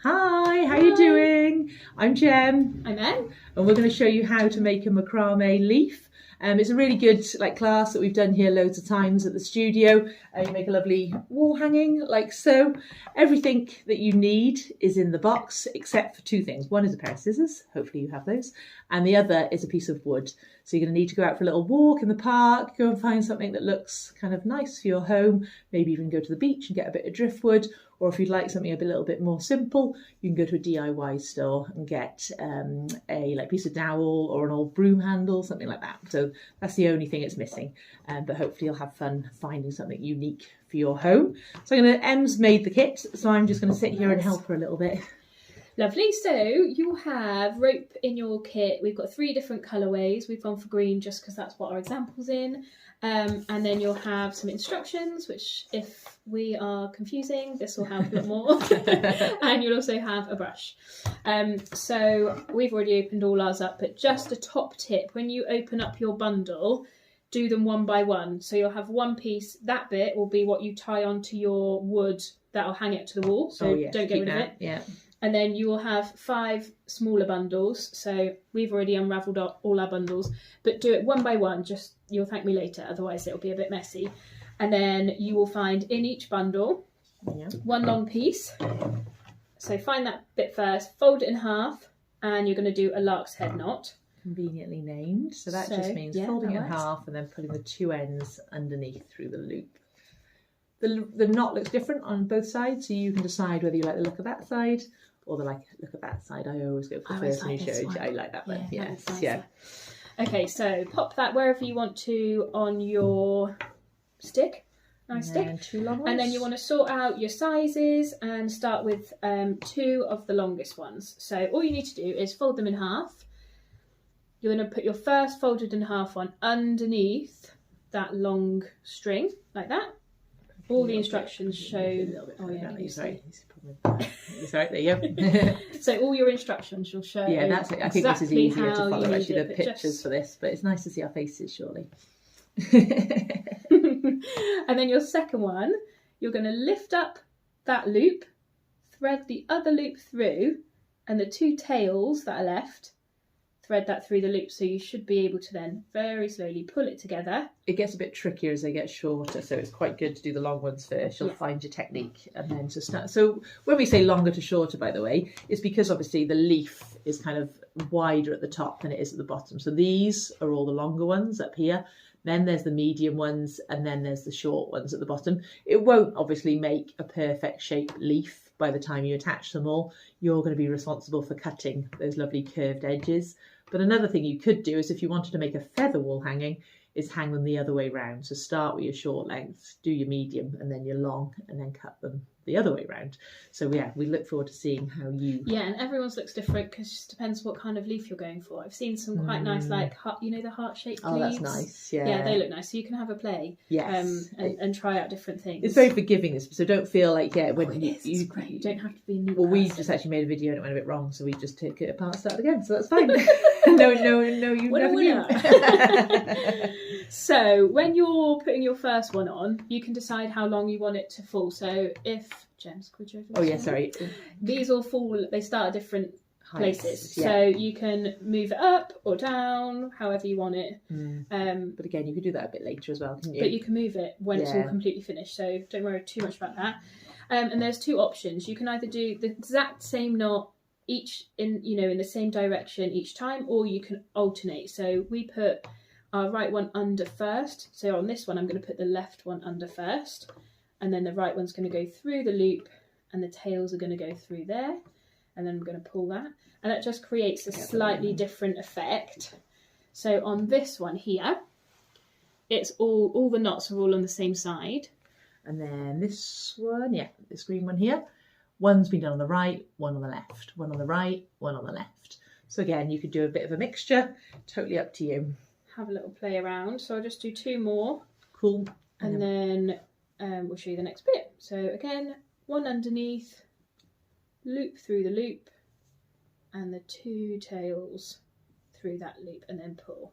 Hi, how are you doing? I'm Jem. I'm Em. And we're going to show you how to make a macrame leaf. It's a really good class that we've done here loads of times at the studio. You make a lovely wall hanging like so. Everything that you need is in the box except for two things. One is a pair of scissors, hopefully you have those, and the other is a piece of wood. So you're going to need to go out for a little walk in the park, go and find something that looks kind of nice for your home, maybe even go to the beach and get a bit of driftwood, or if you'd like something a little bit more simple, you can go to a DIY store and get a piece of dowel or an old broom handle, something like that. So that's the only thing it's missing, but hopefully you'll have fun finding something unique for your home. So Em's made the kit, so I'm just going to sit here and help her a little bit. Lovely. So you have rope in your kit. We've got 3 different colourways. We've gone for green just because that's what our example's in. And then you'll have some instructions, which if we are confusing, this will help a lot more. And you'll also have a brush. So we've already opened all ours up, but just a top tip, when you open up your bundle, do them one by one. So you'll have one piece, that bit will be what you tie onto your wood that'll hang it to the wall. So don't get rid of it. Yeah. And then you will have 5 smaller bundles. So we've already unravelled all our bundles, but do it one by one. Just, you'll thank me later, otherwise it'll be a bit messy. And then you will find in each bundle one long piece. So find that bit first, fold it in half, and you're going to do a lark's head knot. Conveniently named. So that just means folding it in half and then putting the 2 ends underneath through the loop. The knot looks different on both sides, so you can decide whether you like the look of that side or the look at that side. I always go for the first one you showed. I like that one. Yes, yeah. Okay, so pop that wherever you want to on your stick. Nice stick. And 2 long ones. And then you want to sort out your sizes and start with 2 of the longest ones. So all you need to do is fold them in half. You're going to put your first folded in half one underneath that long string, like that. All the instructions show. He's right, there you go. So all your instructions will show. Yeah, that's it. I think this is easier to follow actually the pictures for this, but it's nice to see our faces, surely. And then your second one, you're going to lift up that loop, thread the other loop through, and the 2 tails that are left, thread that through the loop. So you should be able to then very slowly pull it together. It gets a bit trickier as they get shorter, so it's quite good to do the long ones first. You'll find your technique and then to start. So when we say longer to shorter, by the way, it's because obviously the leaf is kind of wider at the top than it is at the bottom. So these are all the longer ones up here. Then there's the medium ones, and then there's the short ones at the bottom. It won't obviously make a perfect shaped leaf by the time you attach them all. You're going to be responsible for cutting those lovely curved edges. But another thing you could do is if you wanted to make a feather wall hanging, is hang them the other way round. So start with your short lengths, do your medium and then your long, and then cut them the other way round. So yeah, we look forward to seeing how you... Yeah, and everyone's looks different because it just depends what kind of leaf you're going for. I've seen some quite nice, the heart-shaped leaves. Oh, that's nice, yeah. Yeah, they look nice. So you can have a play and try out different things. It's very forgiving, so don't feel like, when it's great. You don't have to be a new Well, we just actually made a video and it went a bit wrong, so we just took it apart and started again, so that's fine. No, you never knew. So when you're putting your first one on, you can decide how long you want it to fall. So if these all fall, they start at different places. Yeah. So you can move it up or down, however you want it. But again, you could do that a bit later as well, couldn't you? But you can move it when it's all completely finished, so don't worry too much about that. And there's 2 options. You can either do the exact same knot each in the same direction each time, or you can alternate. So we put our right one under first. So on this one, I'm going to put the left one under first, and then the right one's going to go through the loop, and the tails are going to go through there, and then I'm going to pull that, and that just creates a slightly different effect. So on this one here, it's all the knots are all on the same side, and then this one, this green one here. One's been done on the right, one on the left, one on the right, one on the left. So again, you could do a bit of a mixture, totally up to you. Have a little play around. So I'll just do 2 more. Cool. And then we'll show you the next bit. So again, one underneath, loop through the loop, and the 2 tails through that loop, and then pull.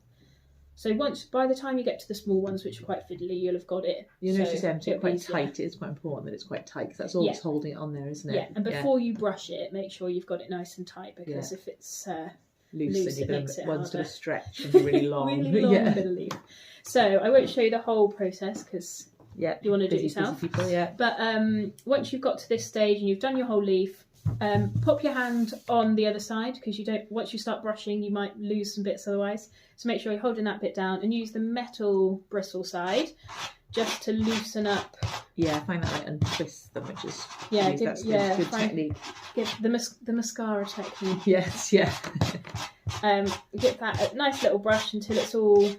So by the time you get to the small ones, which are quite fiddly, you'll have got it. You notice them it'll quite be easier. tight. It's quite important that it's quite tight because that's all that's holding it on there, isn't it? Yeah, and before you brush it, make sure you've got it nice and tight, because if it's loose, and it makes it one's harder. going to stretch and be really long. Really long bit of leaf. So I won't show you the whole process because you want to do it yourself. People, But once you've got to this stage and you've done your whole leaf, pop your hand on the other side, because once you start brushing you might lose some bits otherwise. So make sure you're holding that bit down and use the metal bristle side just to loosen up. Yeah, I find that like untwist them, which is that's good technique. Give the mascara technique. Yes, yeah. Give that a nice little brush until it's all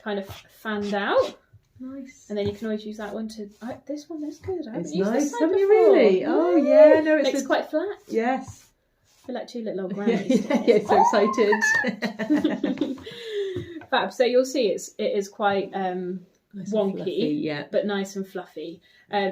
kind of fanned out. Nice. And then you can always use that one to. This one is good. I haven't It's used nice. this side Haven't you before. really? Oh yeah, no, It's quite flat. Yes. I feel like two little old grannies. Yeah, so excited. Fab. So you'll see it is quite Nice wonky, fluffy, but nice and fluffy.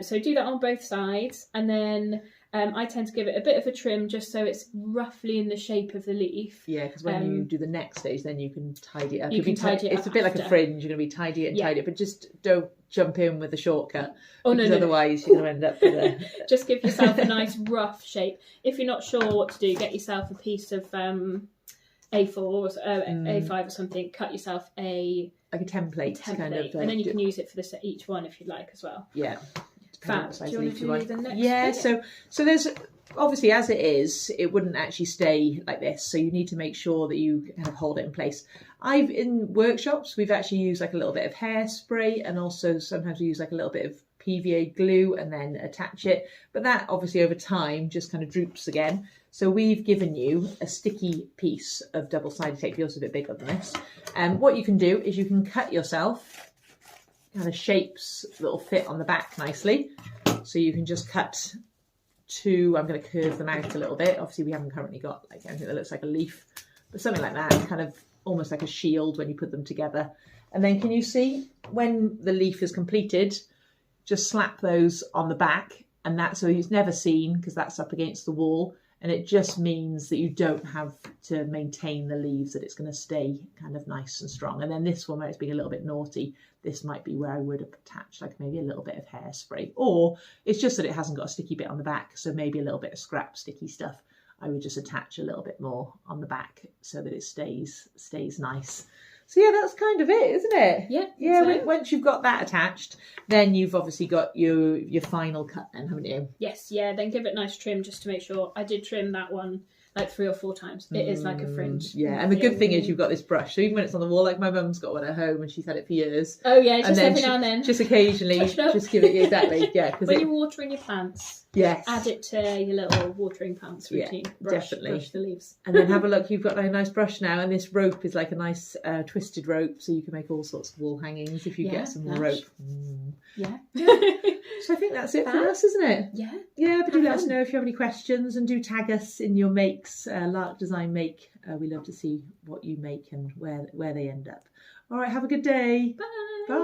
So do that on both sides, and then I tend to give it a bit of a trim just so it's roughly in the shape of the leaf. Yeah, because when you do the next stage, then you can tidy it up. You can tidy it up. It's a bit like a fringe. You're going to be tidy it and tidy it, but just don't jump in with a shortcut. Oh no! Otherwise, you're going to end up with a. Just give yourself a nice rough shape. If you're not sure what to do, get yourself a piece of A4 or A5 or something. Cut yourself a template kind of, and then you can use it for each one if you'd like as well. Yeah. Fab. Do you want to do the next? Yeah. Bit? So there's obviously, as it is, it wouldn't actually stay like this. So you need to make sure that you kind of hold it in place. In workshops, we've actually used like a little bit of hairspray, and also sometimes we use like a little bit of PVA glue and then attach it. But that obviously over time just kind of droops again. So we've given you a sticky piece of double-sided tape. Yours is a bit bigger than this. What you can do is you can cut yourself kind of shapes that'll fit on the back nicely. So you can just cut two. I'm going to curve them out a little bit. Obviously we haven't currently got like anything that looks like a leaf, but something like that, kind of almost like a shield when you put them together. And then can you see when the leaf is completed, just slap those on the back, and that's so it's never seen because that's up against the wall. And it just means that you don't have to maintain the leaves, that it's going to stay kind of nice and strong. And then this one, where it's being a little bit naughty, this might be where I would have attached like maybe a little bit of hairspray. Or it's just that it hasn't got a sticky bit on the back, so maybe a little bit of scrap sticky stuff. I would just attach a little bit more on the back so that it stays nice. So yeah, that's kind of it, isn't it? Yeah. So. Once you've got that attached, then you've obviously got your final cut then, haven't you? Yes, yeah. Then give it a nice trim just to make sure. I did trim that one like 3 or 4 times. It is like a fringe. Yeah, and the good thing is you've got this brush. So even when it's on the wall, like my mum's got one at home and she's had it for years. Oh yeah, just every now and then. Just occasionally, just give it, exactly, yeah. When you're watering your plants, yes, add it to your little watering plants routine. Yeah, definitely. Brush the leaves. And then have a look, you've got like a nice brush now, and this rope is like a nice twisted rope, so you can make all sorts of wall hangings if you get some more rope. Yeah. So I think that's it for us, isn't it? Yeah. Yeah, but do let us know if you have any questions, and do tag us in your makes, Lark Design Make. We love to see what you make and where they end up. All right, have a good day. Bye. Bye.